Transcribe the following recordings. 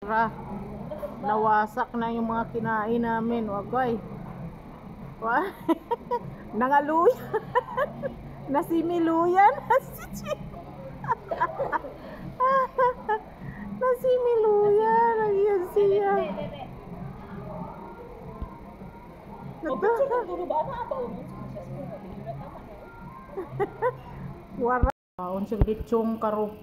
Ra, nawasak na yung mga kinain namin. Wagay. Nangaluyan. Nasimiluyan. Nasimiluyan. Ayan siya. Wara. Unsang litsong karo.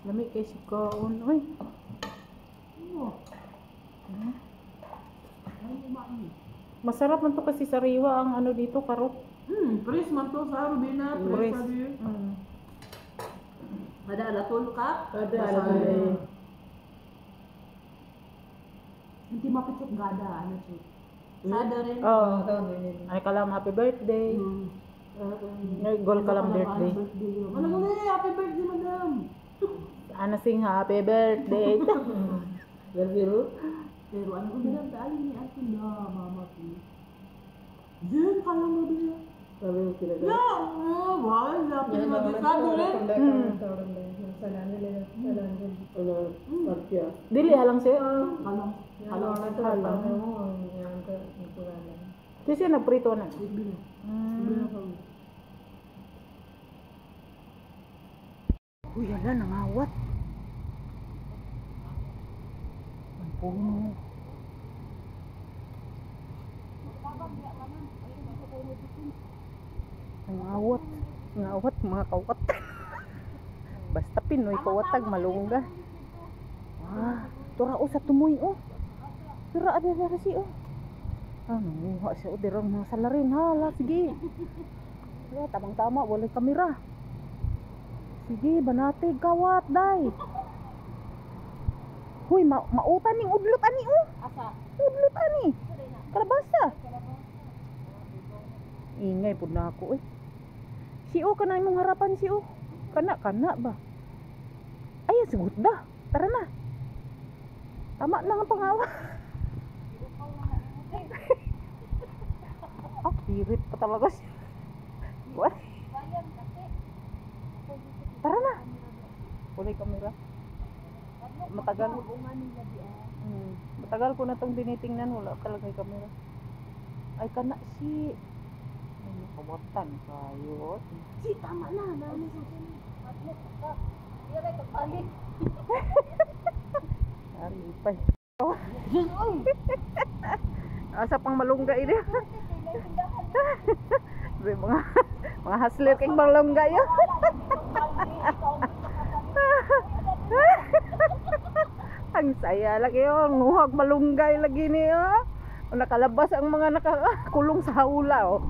Lami kay si kaon. Uy. Masarap man to kasi sariwa ang ano dito karo. Pres man to sa Rubina, pres. Ada alatol ka? Ada. Hindi mapitsot gada ano siya. Sada rin. Oh, ay kalam happy birthday. Gol kalam birthday. Ano mo na happy birthday madam. Ana sing happy birthday. Pero ano ko bilang dahil ni akin na mama ko. Diyan ka lang mo bilang. Sabi ko sila. Wala. Pinagkakado rin. Dili halang siya. Halang. Kasi nagprito na. Uy, ala, nangawat. Ang puno. Nangawat. Nangawat, mga kawat. Basta Pinoy kawatag malungga. Tura o sa tumoy o. Tura ada si o. Nanguha siya o dirang mga salarin. Hala, sige. Tamang-tama, walay kamera. Sige, banatig kawat, day. Huy, mautan ning udlot ani o. Asa? Udlot ani. Kalabasa. Ingay pud na ako eh. Si o kana imong harapan si o. Kana ba? Ay, sugot da. Tara na. Tama na ang pangawa. Pirit pa talaga siya. What? Tara na. Kulay kamera. Matagal. Matagal ko na itong tinitingnan. Wala talaga yung kamera. Ay, kana si... Ay, nakawatan kayo. Si, tama na. Dami sa sini. Atlet ka. Dira ka palit. Alipay. Asa pang malungga ini. mga hustler kay malungga yo. Ang saya lagi yo, nguhag malunggay lagi niyo. Nakalabas ang mga nakakulong sa haula oh.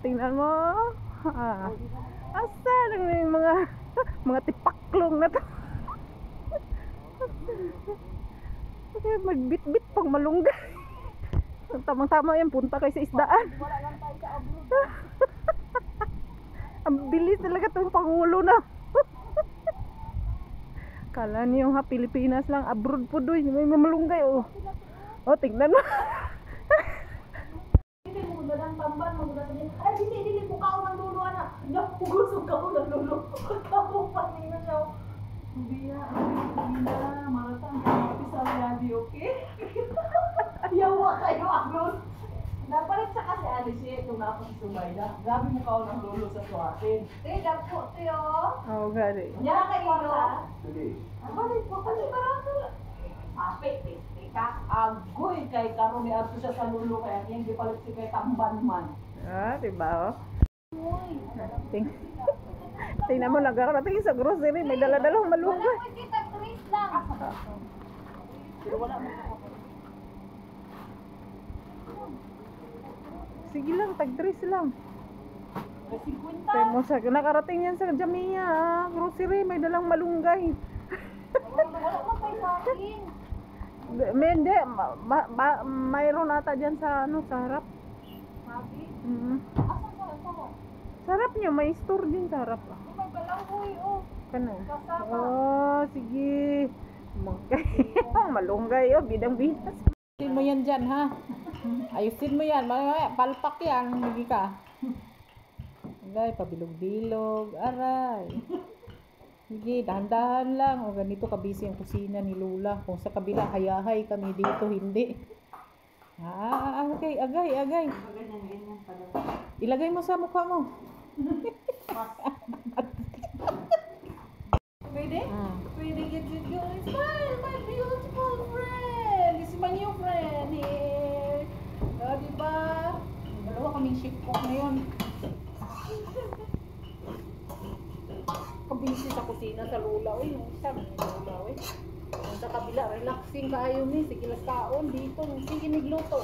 Tingnan mo. Asa yung mga tipaklong na to. Magbit-bit pang malunggay. Tamang-tama yan, punta kayo sa isdaan. Ang bilis talaga itong pangulo na. Kala niyo ha, Pilipinas lang, abroad po doy, may malunggay oh. Oh, tingnan mo. Hindi mo dalang tamban, maganda din. Ay, hindi ko kao ng lulo anak. Napugusog ka ko ng lulo. Kako pa niyo siya. Hindi na, maratang happy sa Randy, okay? Yawa kayo agnon. Napalit sa kasi Alice itong napos si Sumayda. Grabe mo kao ng lulo sa suatin. Dapo tiyo. Oh, gari. Nya kay iyo. Sige. Balik po kasi barato. Ape, ka. Agoy kay karon ni adto siya sa lulo kaya yung gipalit si kay tamban man. Diba oh? Tingnan mo, nagkarating sa grocery, may dala-dalang malunggay. Wala mo kita tris lang. Pero wala mo. Sige lang, tag-dress lang. May 50. Tayo mo sa nakarating yan sa Jamia, grocery, may dalang malunggay. Wala mo kay sa akin. Hindi, mayroon ata dyan sa ano, sa harap. Sabi? Asa sa sarap niyo, may store din sa harap. may balanghoy oh. Kana? Kasama. Oh, sige. Malunggay, oh, bidang binas. Ayusin mo yan dyan, ha? Ayusin mo yan. Mamaya, palpak yan. Hindi ka. Agay, pabilog-bilog. Aray. Sige, dahan-dahan lang. O, ganito kabisi ang kusina ni Lola. Kung sa kabila, hayahay kami dito, hindi. Okay, agay. Ilagay mo sa mukha mo. Pwede? Pwede get it going. Smile, my beautiful friend. This is my new friend here. Diba? Dalawa kaming ship cook ngayon. Kabisi sa kusina sa Lola. Uy, yung isa ng Lola. Uy. Yung sa kabila, relaxing kayo ni. Sige lang taon dito. Sige nagluto.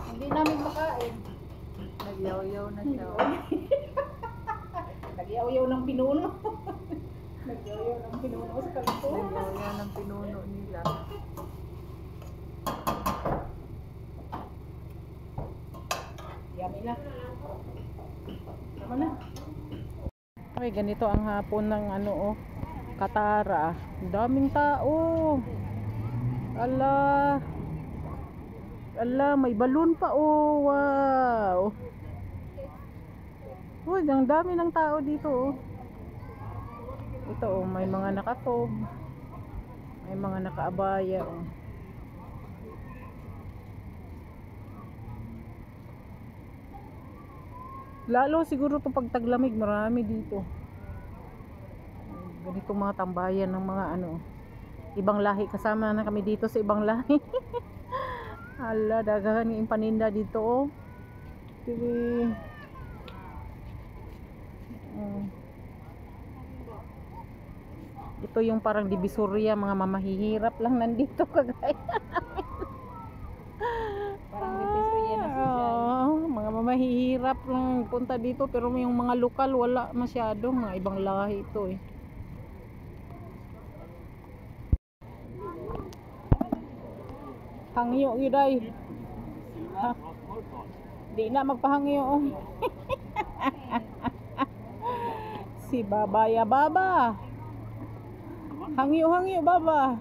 Hindi namin makain. Nagyaw-yaw na siya. Nagyaw-yaw ng pinuno. Nagyaw-yaw ng pinuno sa kalituhan. Nagyaw-yaw ng pinuno nila. Yummy na. Tama na. Okay, ganito ang hapon ng Katara. Ang daming tao. Ala, may balloon pa. Oh, wow. Uy, ang dami ng tao dito. Ito, may mga nakatob. May mga nakaabaya. Lalo siguro to pag taglamig, marami dito. Ganito mga tambayan ng mga ibang lahi. Kasama na kami dito sa ibang lahi. Hala, dagahan yung paninda dito. Oh. Sige. Ito yung parang divisoria, mga mamahihirap lang nandito kagaya. Parang divisoria na mga mamahihirap lang punta dito, pero yung mga lokal wala masyado, mga ibang lahi ito eh. Hangyo yuday. Di na magpahangyo. Si Baba ya Baba. Hangyo Baba.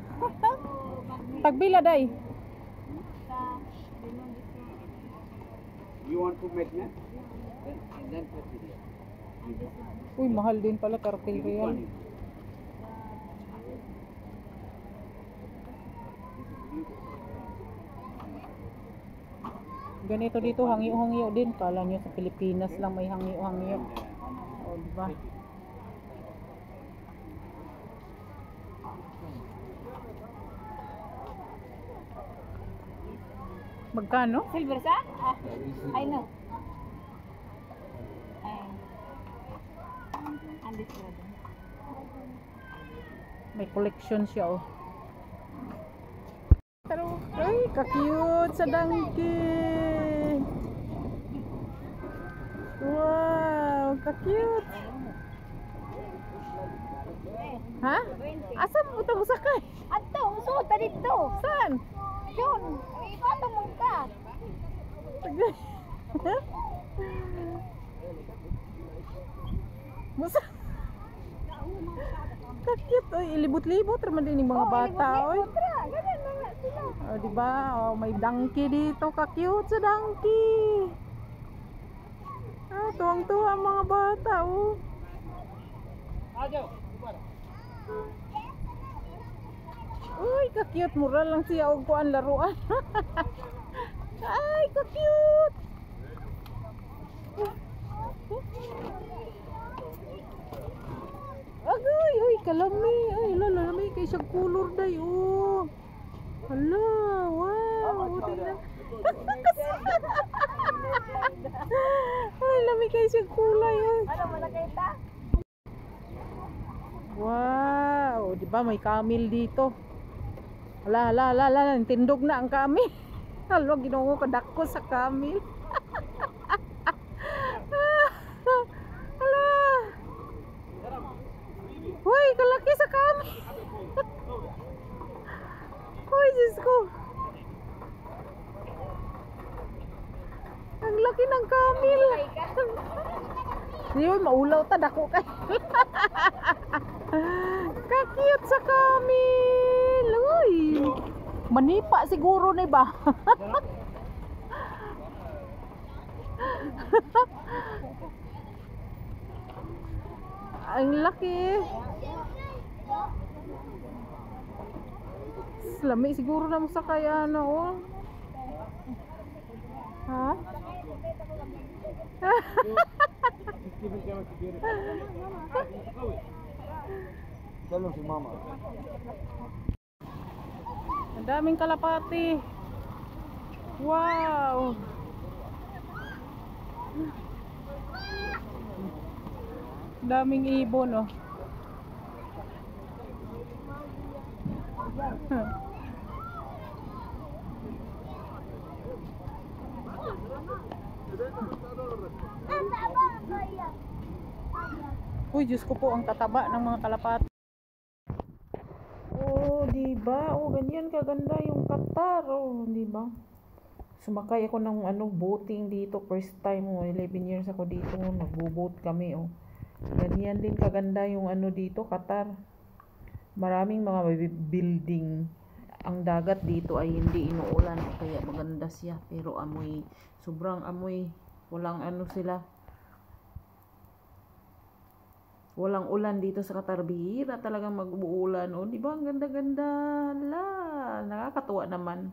Tagbila day. You want to make that? Then put it here. Uy, mahal din pala kartel real. Ganito dito, hangyo din. Kala nyo sa Pilipinas lang may hangyo. O, diba? Magkano? Silver sa? I know. And this one. May collection siya, oh. Ay, ka-cute sa donkey. Wow, ka-cute. Ha? Asa mo ito sakay? Ato, usuot na dito. Saan? Yun, ipatong mo ka. Musa. Ka-cute, oy. Ilibot-libot naman din yung mga bata, oy. Ganun mga sila. Oh, diba? Oh, may donkey dito. Ka-cute sa donkey. Ah, tuwang-tuwa ang mga bata, oh. Uy, ka-cute. Mura lang siya og kuan laruan. Ay, ka-cute. Agay, uy, kalami. Ay, lalami kay siyang color day, oh. Hala, wow. Tingnan. Ay, lami kay siyang kulay, oh. Ano mo nakita? Wow, di ba may camel dito? Hala, tindog na ang camel. Hala, ginoo ko dako sa camel. Hala. Hoy, kalaki sa camel. Hoy, Diyos ko. Ang laki ng camel. Yun, maulaw ta dako kay. Ka-cute sa camel. Uy. Manipa siguro ni ba? Ang laki. Lami siguro na mo sa kaya ano oh. Ha? Salam si mama. Ang daming kalapati. Wow. Daming ibon oh. Uy, Diyos ko po, ang tataba ng mga kalapati. Oh, diba? Oh, ganyan kaganda yung Qatar. Oh, diba? Sumakay ako ng boating dito. First time, 11 years ako dito. Nagbo-boat kami, oh. Ganyan din kaganda yung dito, Qatar. Maraming mga building. Ang dagat dito ay hindi inuulan. Kaya maganda siya. Pero amoy, sobrang amoy. Walang sila. Walang ulan dito sa Qatar. Bihira talagang mag-uulan. O, di ba? Ang ganda-ganda. La, nakakatuwa naman.